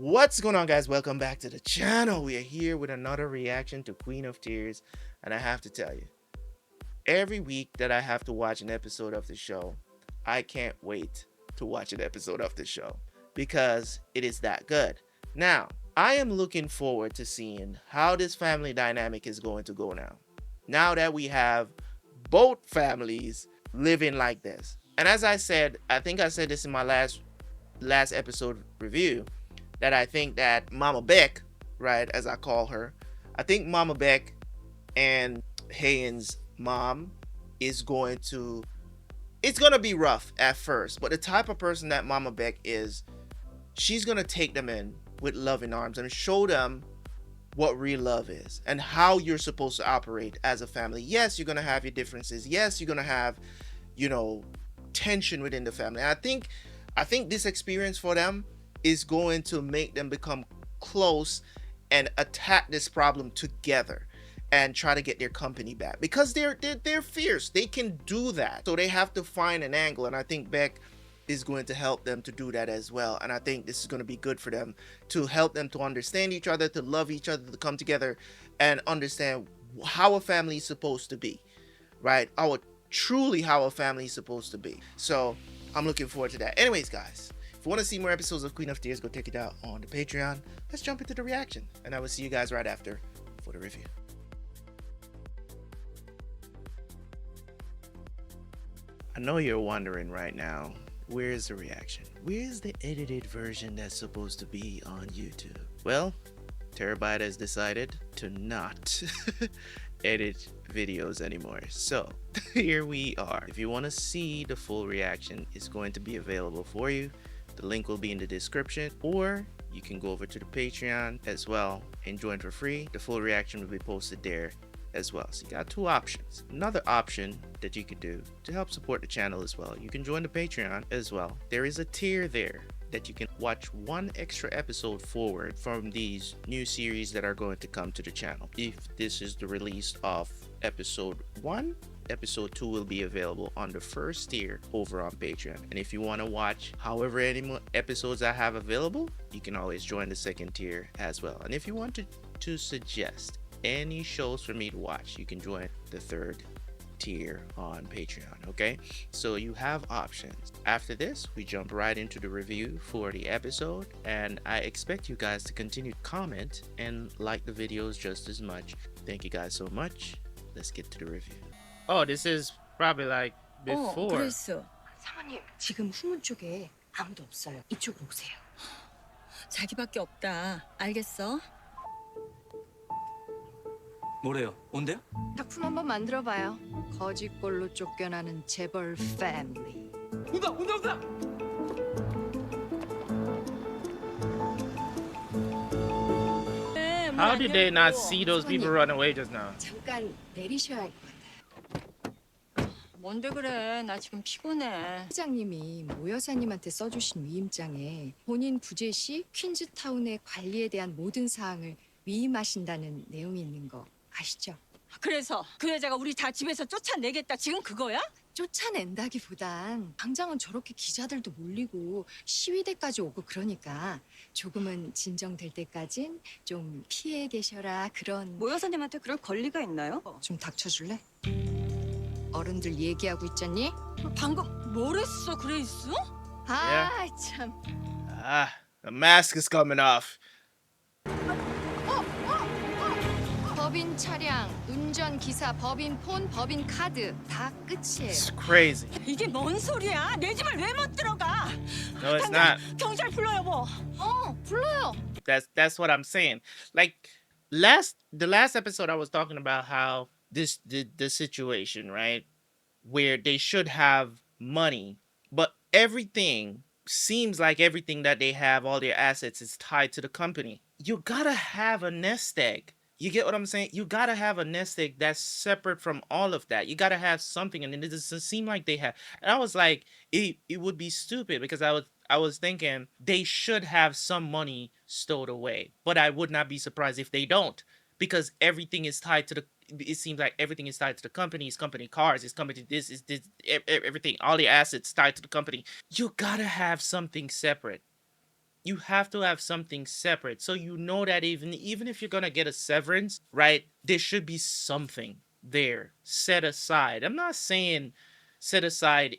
What's going on, guys? Welcome back to the channel. We are here with another reaction to Queen of Tears, and I have to tell you, every week that I have to watch an episode of the show, I can't wait to watch an episode of the show because it is that good. Now, I am looking forward to seeing how this family dynamic is going to go now. Now that we have both families living like this. And as I said, I think I said this in my last episode review, that I think that Mama Beck, right, as I call her, I think Mama Beck and Hae-in's mom is going to, it's going to be rough at first, but the type of person that Mama Beck is, she's going to take them in with loving arms and show them what real love is and how you're supposed to operate as a family. Yes, you're going to have your differences. Yes, you're going to have, tension within the family. And I think this experience for them is going to make them become close and attack this problem together and try to get their company back, because they're fierce. They can do that. So they have to find an angle, and I think Beck is going to help them to do that as well. And I think this is going to be good for them, to help them to understand each other, to love each other, to come together and understand how a family is supposed to be, right? Truly how a family is supposed to be. So I'm looking forward to that. Anyways, guys, if you want to see more episodes of Queen of Tears, go check it out on the Patreon. Let's jump into the reaction, and I will see you guys right after for the review. I know you're wondering right now, where's the reaction? Where's the edited version that's supposed to be on YouTube? Well, Terabyte has decided to not edit videos anymore. So here we are. If you want to see the full reaction, it's going to be available for you. The link will be in the description, or you can go over to the Patreon as well and join for free. The full reaction will be posted there as well. So you got two options. Another option that you could do to help support the channel as well, you can join the Patreon as well. There is a tier there that you can watch one extra episode forward from these new series that are going to come to the channel. If this is the release of episode 1, episode 2 will be available on the first tier over on Patreon. And if you want to watch however many more episodes I have available, you can always join the second tier as well. And if you want to suggest any shows for me to watch, you can join the third tier on Patreon. Okay, so you have options. After this, we jump right into the review for the episode, and I expect you guys to continue to comment and like the videos just as much. Thank you guys so much. Let's get to the review. Oh, this is probably like before. 그랬어. 사모님, 지금 후문 쪽에 아무도 없어요. 이쪽으로 오세요. 자기밖에 없다. 알겠어? 뭐래요? 온대요? 작품 한번 만들어봐요. 거짓골로 쫓겨나는 재벌 패밀리. 온다! 온다! 온다! How did they not see those people run away just now? 잠깐 내리셔야 할 것 같아요. 뭔데 그래? 나 지금 피곤해. 회장님이 모 여사님한테 써주신 위임장에 본인 부재 시 퀸즈타운의 관리에 대한 모든 사항을 위임하신다는 내용이 있는 거 아시죠? 그래서 그 여자가 우리 다 집에서 쫓아내겠다. 지금 그거야? 쫓아낸다기보단 당장은 저렇게 기자들도 몰리고 시위대까지 오고 그러니까 조금은 진정될 때까진 좀 피해 계셔라, 그런. 모 여사님한테 그럴 권리가 있나요? 좀 닥쳐줄래? 어른들 얘기하고 있잖니? 방금 뭐랬어, 그레이스? 아, 참. Ah, the mask is coming off. 법인 차량, 운전 기사, 법인 폰, 법인 카드 다 끝이에요. It's crazy. 이게 뭔 소리야? 내 집을 왜 못 들어가? No, it's not. 경찰 불러, 여보. 불러요. That's what I'm saying. Like the last episode I was talking about how the situation, right, where they should have money, but everything seems like everything that they have, all their assets, is tied to the company. You gotta have a nest egg. You get what I'm saying? You gotta have a nest egg that's separate from all of that. You gotta have something, and it doesn't seem like they have. And I was like, it would be stupid, because I was thinking they should have some money stowed away, but I would not be surprised if they don't, because everything is tied to the. It seems like everything is tied to the company. It's company cars. It's company this. Is this everything? All the assets tied to the company. You gotta have something separate. you have to have something separate. So you know that even if you're gonna get a severance, right? There should be something there set aside. I'm not saying set aside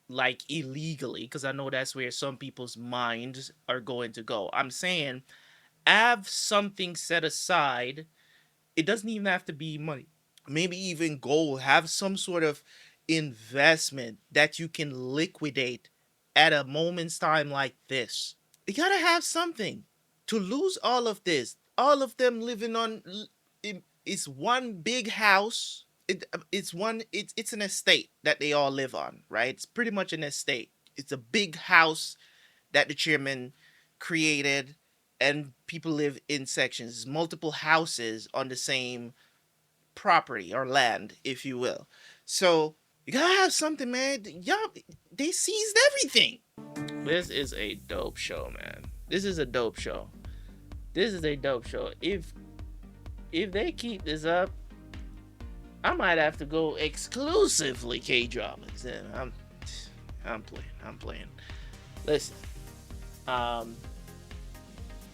like illegally, because I know that's where some people's minds are going to go. I'm saying have something set aside. It doesn't even have to be money. Maybe even gold. Have some sort of investment that you can liquidate at a moment's time like this. You gotta have something to lose all of this. All of them living on it's one big house. It's an estate that they all live on, right? It's pretty much an estate. It's a big house that the chairman created, and people live in sections, multiple houses on the same property or land, if you will. So you gotta have something, man. Y'all, they seized everything. This is a dope show, man. This is a dope show. This is a dope show. If they keep this up, I might have to go exclusively K-dramas. And I'm playing. Listen,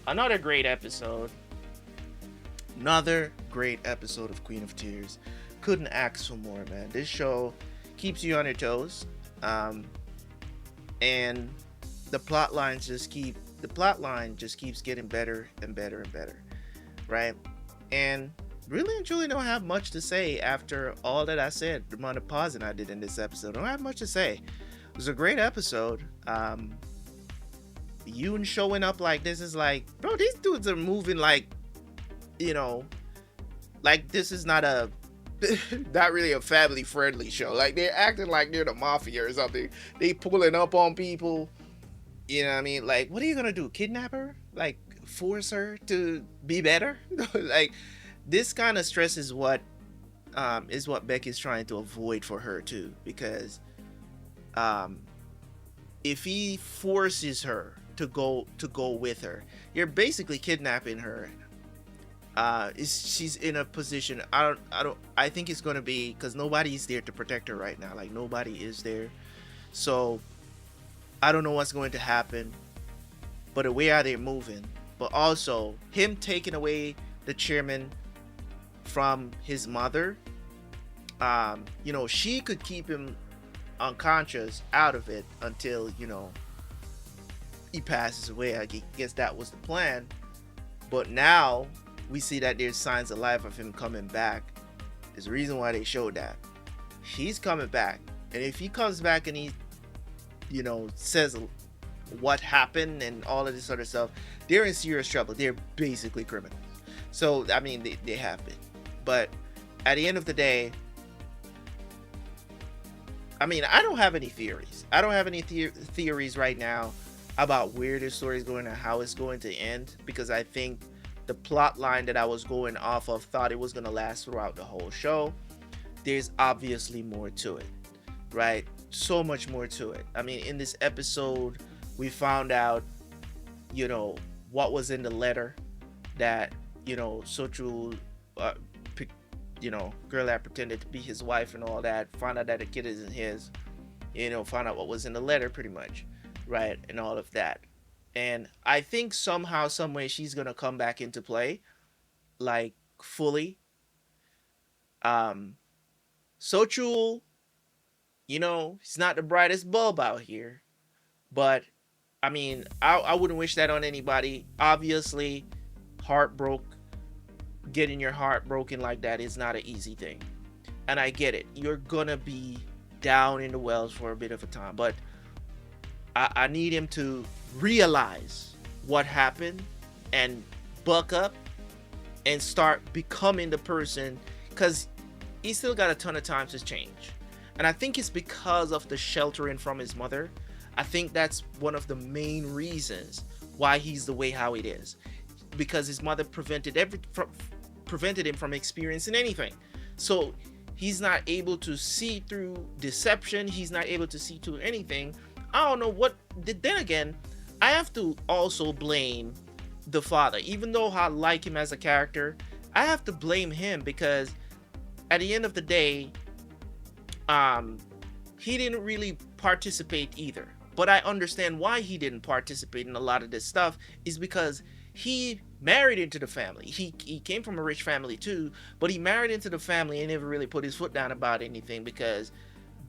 another great episode. Another great episode of Queen of Tears. Couldn't ask for more, man. This show keeps you on your toes. And the plot line just keeps getting better and better and better. Right? And really and truly don't have much to say after all that I said. The amount of pausing I did in this episode. I don't have much to say. It was a great episode. Yoon showing up like this is like, bro, these dudes are moving like, you know, like this is not really a family friendly show. Like they're acting like they're the mafia or something. They pulling up on people. You know what I mean? Like, what are you gonna do? Kidnap her? Like force her to be better? Like this kind of stress is what Becky's trying to avoid for her too, because if he forces her to go with her, you're basically kidnapping her. She's in a position, I think it's going to be, because nobody's there to protect her right now. Like nobody is there, so I don't know what's going to happen. But the way how they're moving, but also him taking away the chairman from his mother, she could keep him unconscious out of it until he passes away. I guess that was the plan. But now we see that there's signs of life of him coming back. There's a reason why they showed that. He's coming back. And if he comes back and he, says what happened and all of this other stuff, they're in serious trouble. They're basically criminals. So, I mean, they have been. But at the end of the day, I mean, I don't have any theories. I don't have any theories right now about where this story is going and how it's going to end, because I think the plot line that I was going off of thought it was going to last throughout the whole show. There's obviously more to it, right? So much more to it. I mean, in this episode, we found out, what was in the letter that, Sochu, girl that pretended to be his wife and all that, found out that the kid isn't his, found out what was in the letter pretty much, right? And all of that. And I think somehow, some way, she's gonna come back into play, like fully. Sochul, he's not the brightest bulb out here, but I mean, I wouldn't wish that on anybody. Obviously, getting your heart broken like that is not an easy thing, and I get it. You're gonna be down in the wells for a bit of a time, but I need him to realize what happened and buck up and start becoming the person, because he's still got a ton of time to change. And I think it's because of the sheltering from his mother. I think that's one of the main reasons why he's the way how it is, because his mother prevented him from experiencing anything. So he's not able to see through deception. He's not able to see through anything. I don't know what. Then again, I have to also blame the father. Even though I like him as a character, I have to blame him, because at the end of the day, he didn't really participate either. but I understand why he didn't participate in a lot of this stuff is because he married into the family. He came from a rich family too, but he married into the family and never really put his foot down about anything because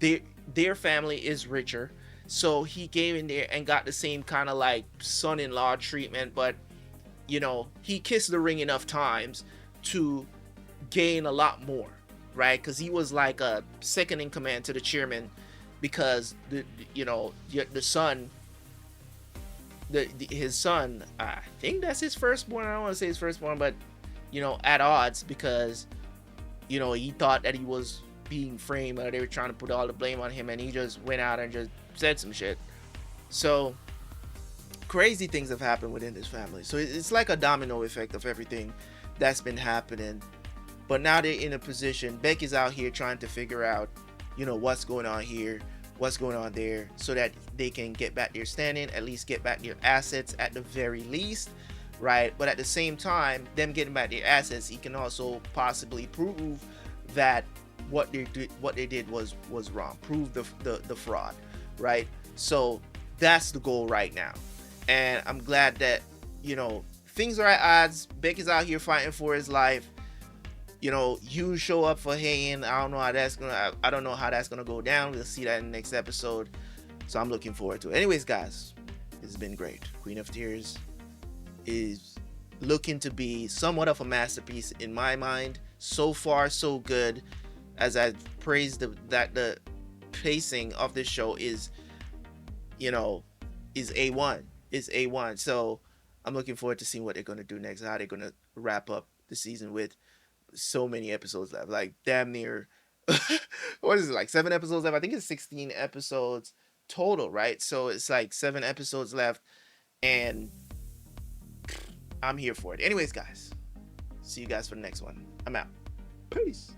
their their family is richer. So he came in there and got the same kind of like son-in-law treatment, but he kissed the ring enough times to gain a lot more, right? Because he was like a second in command to the chairman, because the son, his son, I think that's his firstborn. I don't want to say his firstborn, but at odds, because he thought that he was being framed, or they were trying to put all the blame on him, and he just went out and just said some shit. So crazy things have happened within this family. So it's like a domino effect of everything that's been happening. But now they're in a position. Becky's out here trying to figure out, what's going on here, what's going on there, so that they can get back their standing, at least get back their assets at the very least, right? But at the same time, them getting back their assets, he can also possibly prove that what they did was wrong. Prove the fraud, right? So that's the goal right now. And I'm glad that things are at odds. Becky's out here fighting for his life. You show up for Hae-in. I don't know how that's gonna go down. We'll see that in the next episode. So I'm looking forward to it. Anyways, guys, it's been great. Queen of Tears is looking to be somewhat of a masterpiece in my mind. So far, so good. As I praised that the pacing of this show is A1. Is A1. So I'm looking forward to seeing what they're gonna do next. How they're gonna wrap up the season with so many episodes left, like damn near what is it, like 7 episodes left? I think it's 16 episodes total, right? So it's like 7 episodes left, and I'm here for it. Anyways, guys, see you guys for the next one. I'm out. Peace.